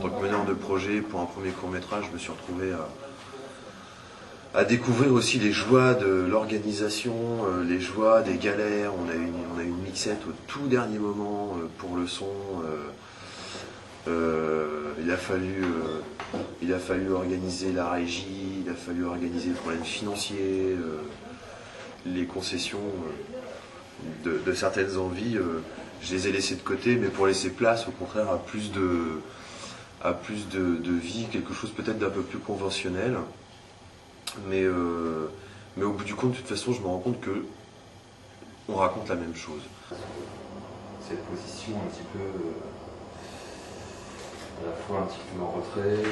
tant que meneur de projet pour un premier court-métrage, je me suis retrouvé à découvrir aussi les joies de l'organisation, les joies des galères. On a eu une mixette au tout dernier moment pour le son. Il a fallu organiser la régie, il a fallu organiser le problème financier, les concessions de certaines envies. Je les ai laissées de côté, mais pour laisser place au contraire à plus de vie, quelque chose peut-être d'un peu plus conventionnel. Mais au bout du compte, de toute façon, je me rends compte que on raconte la même chose. Cette position un petit peu, à la fois un petit peu en retrait,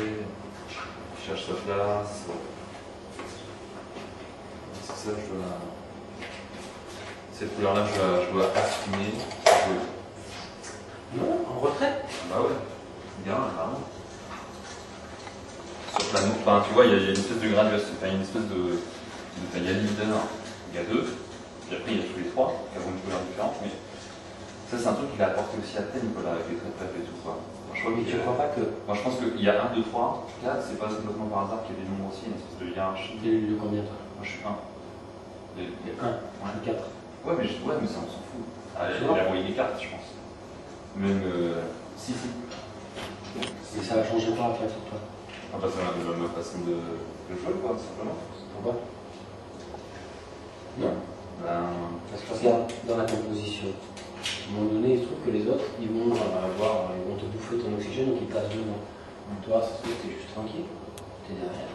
qui cherche sa place. C'est ça, cette couleur-là, je dois assumer. Non, en retrait? Bah ouais, bien, vraiment. Sur la enfin, tu vois, il y a une espèce de graduation, enfin, une espèce de. Il y a le leader, il y a deux, puis après il y a tous les trois, qui ont une couleur différente, mais ça c'est un truc qu'il a apporté aussi à Thème, Nicolas, avec les traits de tête et tout ça. Mais tu crois pas que. Moi je pense qu'il y a 1, 2, 3, 4, c'est pas complètement par hasard qu'il y a des nombres aussi, une espèce de hiérarchie. T'es de combien toi? Moi je suis 1. Il y a 1, Ouais. 4. Ouais, mais ça on s'en fout. Ah, il a envoyé des cartes, je pense. Même. Si. Et ça va changer quoi après sur toi? Ah bah ça va ma façon de jouer, quoi, tout simplement. Pourquoi? Non. Parce que regarde, dans la composition, à un moment donné, il se trouve que les autres, ils vont te bouffer ton oxygène, donc ils passent devant. Toi, ça se trouve, t'es juste tranquille, t'es derrière.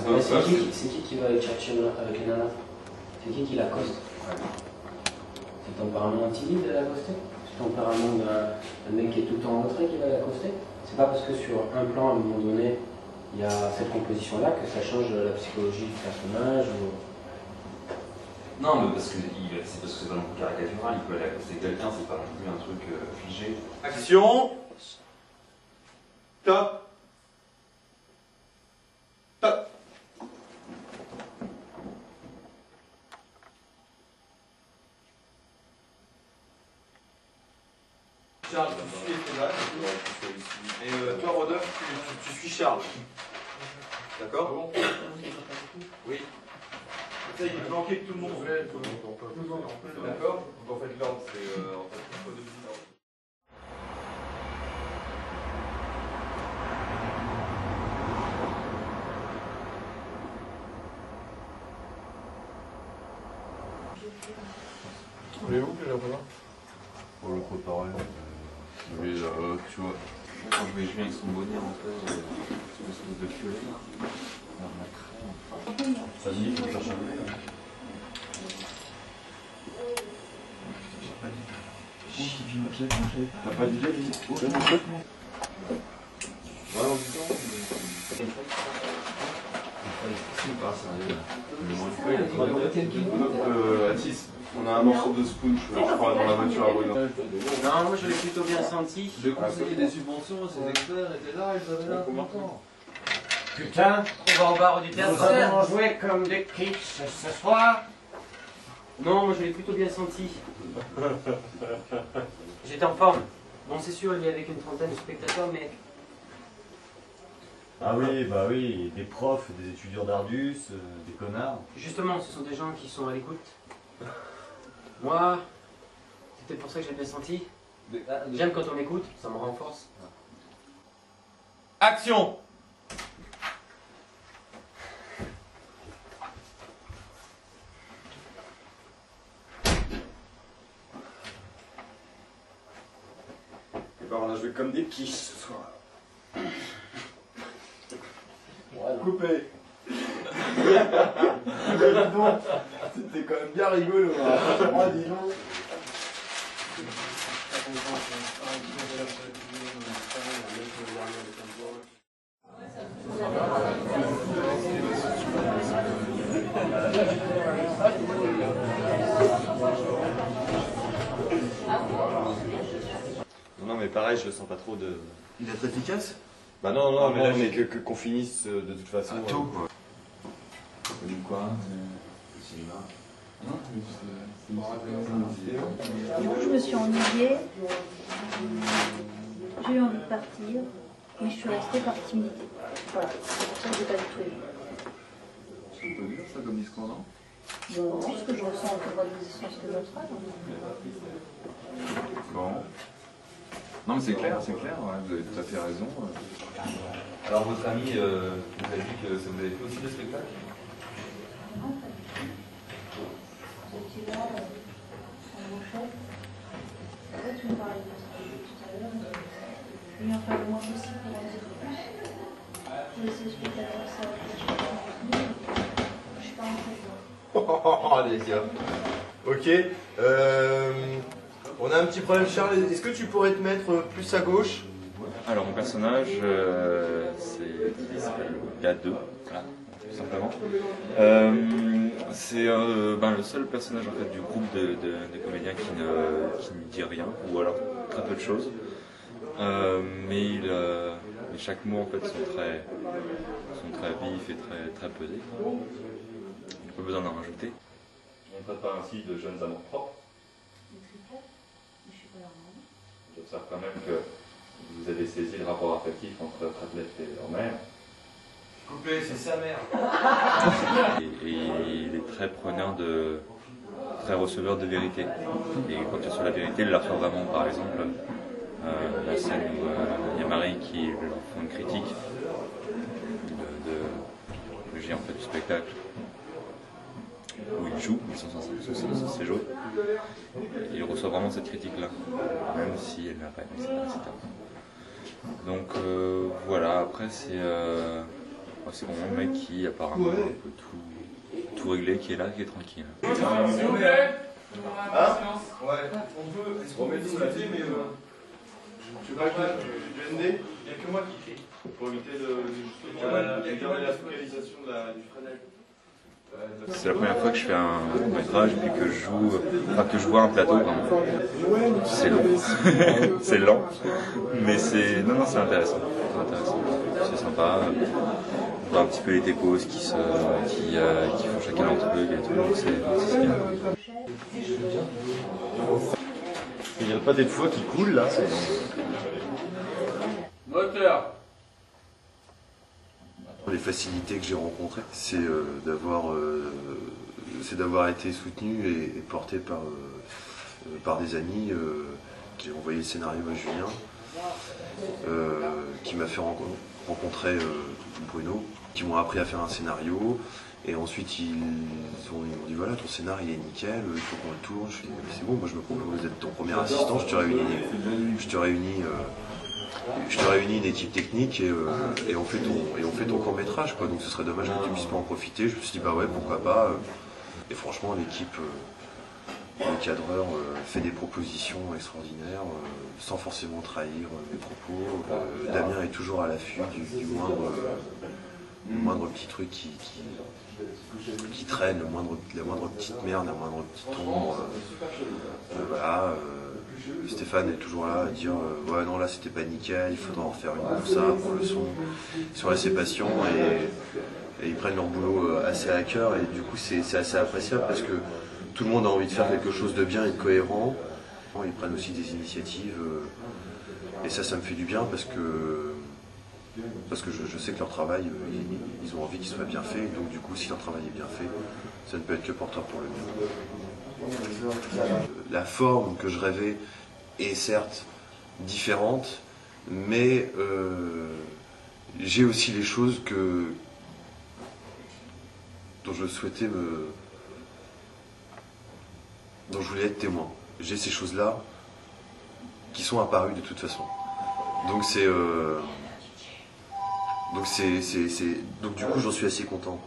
Ouais. C'est qui va aller chercher avec les nanas? C'est qui l'accoste? Ouais. C'est ton tempérament timide de l'accoster? C'est ton tempérament d'un mec qui est tout le temps en retrait qui va l'accoster? C'est pas parce que sur un plan, à un moment donné, il y a cette composition-là que ça change la psychologie du personnage ou... Non, mais c'est parce que c'est pas non plus caricatural, il peut aller accoster quelqu'un, c'est pas non plus un truc figé. Action. Top. Top. Charles, tu suis Esteban. Et toi, Rodolphe, tu suis Charles. D'accord? Oui. Ça, il est planqué de tout le monde. D'accord? Donc en fait, l'ordre, c'est en fait de ordre. Voulez-vous que j'apprenne? Pour le préparer, oui, tu vois, quand je vais jouer avec son bonnet en fait, une espèce de purée, la crème. Vas-y, il faut chercher un peu. T'as pas d'idée, on a un morceau de spoon, je crois, dans la voiture à Bruno. Non, moi je l'ai plutôt bien senti. Le conseiller des subventions, ces experts étaient là, ils avaient là longtemps. Putain, on va au bar du théâtre. Nous allons jouer comme des kitsch ce soir. Non, moi je l'ai plutôt bien senti. J'étais en forme. Bon, c'est sûr, il y avait qu'une trentaine de spectateurs, mais... Ah oui, bah oui, des profs, des étudiants d'Ardus, des connards. Justement, ce sont des gens qui sont à l'écoute. Moi, c'était pour ça que j'ai bien senti. J'aime quand on m'écoute, ça me renforce. Action. Et ben on a joué comme des quiches ce soir. Voilà. Coupé. Dis donc, c'était quand même bien rigolo. Hein. Dis donc. Non, mais pareil, je le sens pas trop de. Il est efficace? Bah non, mais qu'on finisse de toute façon. Tout. Du quoi? Cinéma. Du coup, je me suis ennuyée. J'ai eu envie de partir. Mais je suis restée par timidité. Voilà, c'est pour ça que je n'ai pas du tout aimé. C'est un peu dur ça comme discours, non? Bon, non, ce que je ressens, on peut voir des essences que l'autre a. Bon. Non mais c'est clair, ouais, vous avez tout à fait raison. Alors votre ami, vous avez dit que ça vous avait fait aussi le spectacle? Non, pas du tout. J'étais là, en mon chef. En fait, tu me parlais de tout à l'heure. Lui en faire le moins possible pour en dire plus. J'ai laissé le spectateur savoir que je suis pas rentrée dedans. Oh, les gars. Ok. On a un petit problème, Charles. Est-ce que tu pourrais te mettre plus à gauche? Alors mon personnage, il s'appelle K2, voilà, tout simplement. C'est le seul personnage en fait du groupe de comédiens qui ne dit rien, ou alors très peu de choses. Mais chaque mot en fait sont très vifs et très pesés. Pas besoin d'en rajouter. On ne traite pas ainsi de jeunes amours propres. J'observe quand même que vous avez saisi le rapport affectif entre Tratlet et leur mère. Coupé, c'est sa mère. Et il est très preneur très receveur de vérité. Et quand il reçoit la vérité, il la fait vraiment. Par exemple, la scène où il y a Marie qui leur fait une critique de géant en fait, du spectacle. Où il joue, ils sont censés jouer. Et il reçoit vraiment cette critique-là, même si elle n'a pas aimé, etc. Donc voilà, après c'est vraiment le mec qui apparemment peut tout régler, qui est là, qui est tranquille. S'il vous plaît. Hein? Ouais. On peut. Est-ce qu'on peut discuter, mais tu vas du ND? Il n'y a que moi qui crie. Pour éviter la focalisation du freinage. C'est la première fois que je fais un métrage et puis que je vois un plateau vraiment. C'est long. C'est lent. Mais c'est intéressant. C'est sympa. On voit un petit peu les techos qui font chacun leur truc et tout. Donc c'est bien. Il y a le pâté de foie qui coule là. Moteur. Les facilités que j'ai rencontrées, c'est d'avoir été soutenu et porté par des amis qui ont envoyé le scénario à Julien, qui m'a fait rencontrer Bruno, qui m'ont appris à faire un scénario. Et ensuite, ils m'ont dit voilà, ton scénario il est nickel, il faut qu'on le tourne. Je dis c'est bon, moi je me propose d'être ton premier assistant, je te réunis une équipe technique et on fait ton court métrage quoi. Donc ce serait dommage que tu puisses pas en profiter. Je me suis dit bah ouais, pourquoi pas. Et franchement, l'équipe, le cadreur fait des propositions extraordinaires sans forcément trahir mes propos. Damien est toujours à l'affût du moindre petit truc qui traîne, la moindre petite merde, la moindre petite ombre. Voilà. Stéphane est toujours là à dire ouais non là c'était pas nickel, il faudra en refaire une pour ça, pour le son, sur laisser patient et ils prennent leur boulot assez à cœur et du coup c'est assez appréciable parce que tout le monde a envie de faire quelque chose de bien et de cohérent. Ils prennent aussi des initiatives et ça me fait du bien parce que je sais que leur travail, ils ont envie qu'il soit bien fait, donc du coup si leur travail est bien fait, ça ne peut être que porteur pour le mieux. La forme que je rêvais est certes différente, mais j'ai aussi les choses dont je souhaitais dont je voulais être témoin. J'ai ces choses-là qui sont apparues de toute façon. Donc donc du coup j'en suis assez content.